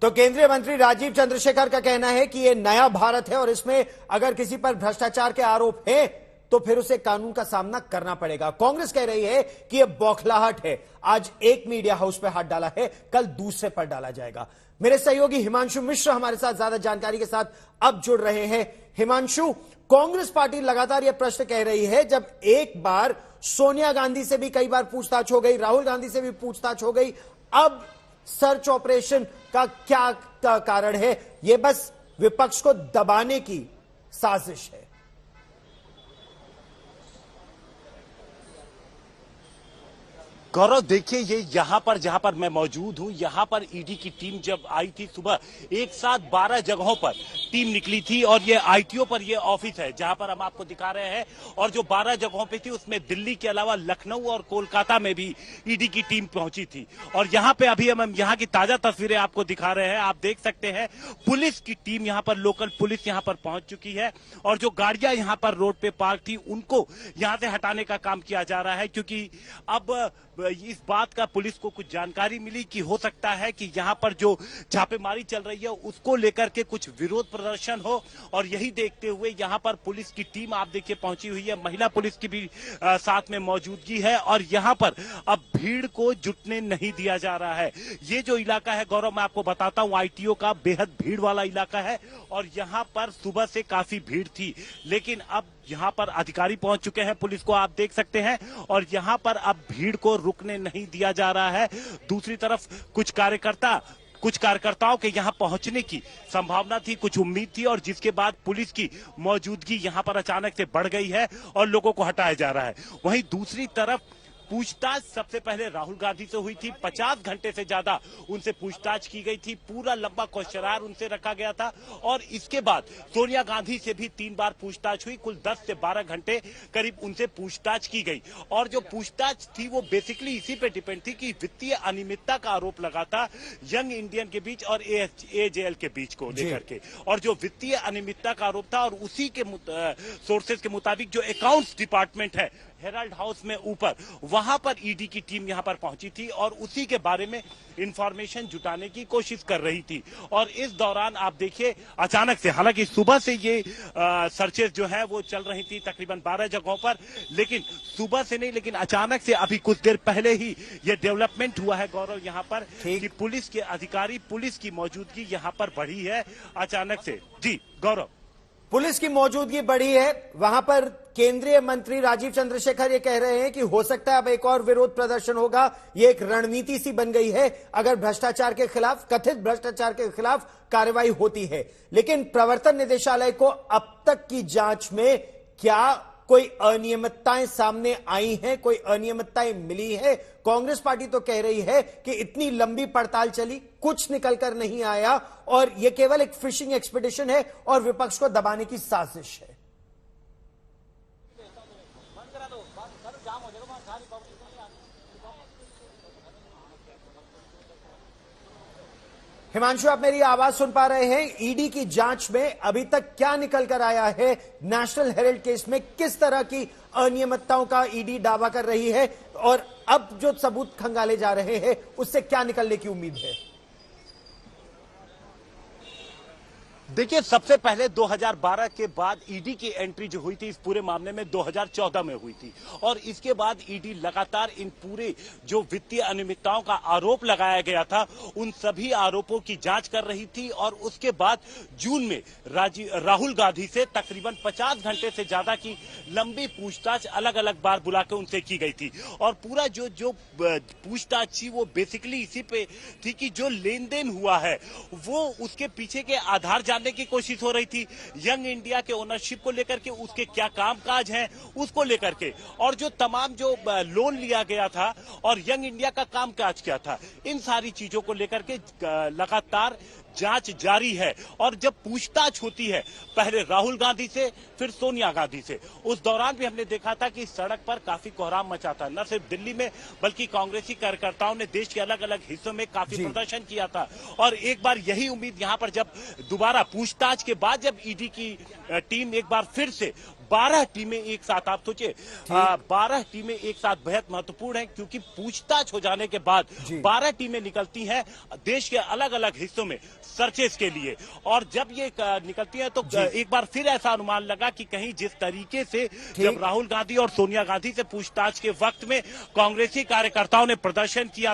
तो केंद्रीय मंत्री राजीव चंद्रशेखर का कहना है कि यह नया भारत है और इसमें अगर किसी पर भ्रष्टाचार के आरोप है तो फिर उसे कानून का सामना करना पड़ेगा। कांग्रेस कह रही है कि यह बौखलाहट है। आज एक मीडिया हाउस पर हाथ डाला है, कल दूसरे पर डाला जाएगा। मेरे सहयोगी हिमांशु मिश्र हमारे साथ ज्यादा जानकारी के साथ अब जुड़ रहे हैं। हिमांशु, कांग्रेस पार्टी लगातार यह प्रश्न कह रही है, जब एक बार सोनिया गांधी से भी कई बार पूछताछ हो गई, राहुल गांधी से भी पूछताछ हो गई, अब सर्च ऑपरेशन का क्या कारण है? यह बस विपक्ष को दबाने की साजिश है। गौरव, देखिए, ये यहाँ पर जहाँ पर मैं मौजूद हूँ, यहाँ पर ईडी की टीम जब आई थी सुबह, एक साथ 12 जगहों पर टीम निकली थी और ये आईटीओ पर ये ऑफिस है जहाँ पर हम आपको दिखा रहे हैं। और जो 12 जगहों पे थी उसमें दिल्ली के अलावा लखनऊ और कोलकाता में भी ईडी की टीम पहुंची थी। और यहाँ पे अभी हम यहाँ की ताजा तस्वीरें आपको दिखा रहे हैं। आप देख सकते हैं पुलिस की टीम यहाँ पर, लोकल पुलिस यहाँ पर पहुंच चुकी है और जो गाड़ियां यहाँ पर रोड पे पार्क थी उनको यहाँ से हटाने का काम किया जा रहा है, क्योंकि अब इस बात का पुलिस को कुछ जानकारी मिली कि हो सकता है कि यहाँ पर जो छापेमारी चल रही है उसको लेकर के कुछ विरोध प्रदर्शन हो। और यही देखते हुए यहाँ पर पुलिस की टीम आप देखिए पहुंची हुई है, महिला पुलिस की भी साथ में मौजूदगी है और यहाँ पर अब भीड़ को जुटने नहीं दिया जा रहा है। ये जो इलाका है गौरव, मैं आपको बताता हूँ, आईटीओ का बेहद भीड़ वाला इलाका है और यहाँ पर सुबह से काफी भीड़ थी, लेकिन अब यहाँ पर अधिकारी पहुंच चुके हैं, पुलिस को आप देख सकते हैं, और यहाँ पर अब भीड़ को रुकने नहीं दिया जा रहा है। दूसरी तरफ कुछ कार्यकर्ताओं के यहाँ पहुंचने की संभावना थी, कुछ उम्मीद थी, और जिसके बाद पुलिस की मौजूदगी यहाँ पर अचानक से बढ़ गई है और लोगों को हटाया जा रहा है। वहीं दूसरी तरफ पूछताछ सबसे पहले राहुल गांधी से हुई थी, 50 घंटे से ज्यादा उनसे पूछताछ की गई थी, पूरा लंबा क्वेश्चनायर उनसे रखा गया था। और इसके बाद सोनिया गांधी से भी 3 बार पूछताछ हुई, कुल 10 से 12 घंटे करीब उनसे पूछताछ की गई। और जो पूछताछ थी वो बेसिकली इसी पे डिपेंड थी कि वित्तीय अनियमितता का आरोप लगा था यंग इंडियन के बीच और एजेएल के बीच को लेकर के, और जो वित्तीय अनियमितता का आरोप था और उसी के सोर्सेज के मुताबिक जो अकाउंट्स डिपार्टमेंट है हेराल्ड हाउस में ऊपर, वहां पर ईडी की टीम यहां पर पहुंची थी और उसी के बारे में इंफॉर्मेशन जुटाने की कोशिश कर रही थी। और इस दौरान आप देखिए अचानक से, हालांकि सुबह से ये सर्चेस जो है वो चल रही थी तकरीबन 12 जगहों पर, लेकिन सुबह से नहीं, लेकिन अचानक से अभी कुछ देर पहले ही ये डेवलपमेंट हुआ है गौरव यहाँ पर कि पुलिस के अधिकारी, पुलिस की मौजूदगी यहाँ पर बढ़ी है अचानक से। जी गौरव, पुलिस की मौजूदगी बढ़ी है वहां पर। केंद्रीय मंत्री राजीव चंद्रशेखर ये कह रहे हैं कि हो सकता है अब एक और विरोध प्रदर्शन होगा। ये एक रणनीति सी बन गई है अगर भ्रष्टाचार के खिलाफ, कथित भ्रष्टाचार के खिलाफ कार्रवाई होती है। लेकिन प्रवर्तन निदेशालय को अब तक की जांच में क्या कोई अनियमितताएं सामने आई हैं, कोई अनियमितताएं मिली है? कांग्रेस पार्टी तो कह रही है कि इतनी लंबी पड़ताल चली, कुछ निकलकर नहीं आया और यह केवल एक फिशिंग एक्सपीडिशन है और विपक्ष को दबाने की साजिश है। हिमांशु, आप मेरी आवाज सुन पा रहे हैं? ईडी की जांच में अभी तक क्या निकल कर आया है? नेशनल हेराल्ड केस में किस तरह की अनियमितताओं का ईडी दावा कर रही है और अब जो सबूत खंगाले जा रहे हैं उससे क्या निकलने की उम्मीद है? देखिए, सबसे पहले 2012 के बाद ईडी की एंट्री जो हुई थी इस पूरे मामले में 2014 में हुई थी, और इसके बाद ईडी लगातार इन पूरे जो वित्तीय अनियमितताओं का आरोप लगाया गया था उन सभी आरोपों की जांच कर रही थी। और उसके बाद जून में राहुल गांधी से तकरीबन 50 घंटे से ज्यादा की लंबी पूछताछ अलग अलग बार बुला के उनसे की गई थी। और पूरा जो पूछताछ थी वो बेसिकली इसी पे थी कि जो लेन देन हुआ है वो उसके पीछे के आधार जानने की कोशिश हो रही थी, यंग इंडिया के ओनरशिप को लेकर के, उसके क्या कामकाज हैं उसको लेकर के, और जो तमाम जो लोन लिया गया था और यंग इंडिया का कामकाज क्या था, इन सारी चीजों को लेकर के लगातार जांच जारी है। और जब पूछताछ होती है पहले राहुल गांधी से फिर सोनिया गांधी से, उस दौरान भी हमने देखा था कि सड़क पर काफी कोहराम मचा था, न सिर्फ दिल्ली में बल्कि कांग्रेसी कार्यकर्ताओं ने देश के अलग अलग हिस्सों में काफी प्रदर्शन किया था। और एक बार यही उम्मीद यहां पर जब दोबारा पूछताछ के बाद जब ईडी की टीम एक बार फिर से 12 टीमें एक साथ, आप सोचिए 12 टीमें एक साथ बेहद महत्वपूर्ण है, क्योंकि पूछताछ हो जाने के बाद 12 टीमें निकलती हैं देश के अलग अलग हिस्सों में सर्चेस के लिए। और जब ये निकलती है तो एक बार फिर ऐसा अनुमान लगा कि कहीं जिस तरीके से जब राहुल गांधी और सोनिया गांधी से पूछताछ के वक्त में कांग्रेसी कार्यकर्ताओं ने प्रदर्शन किया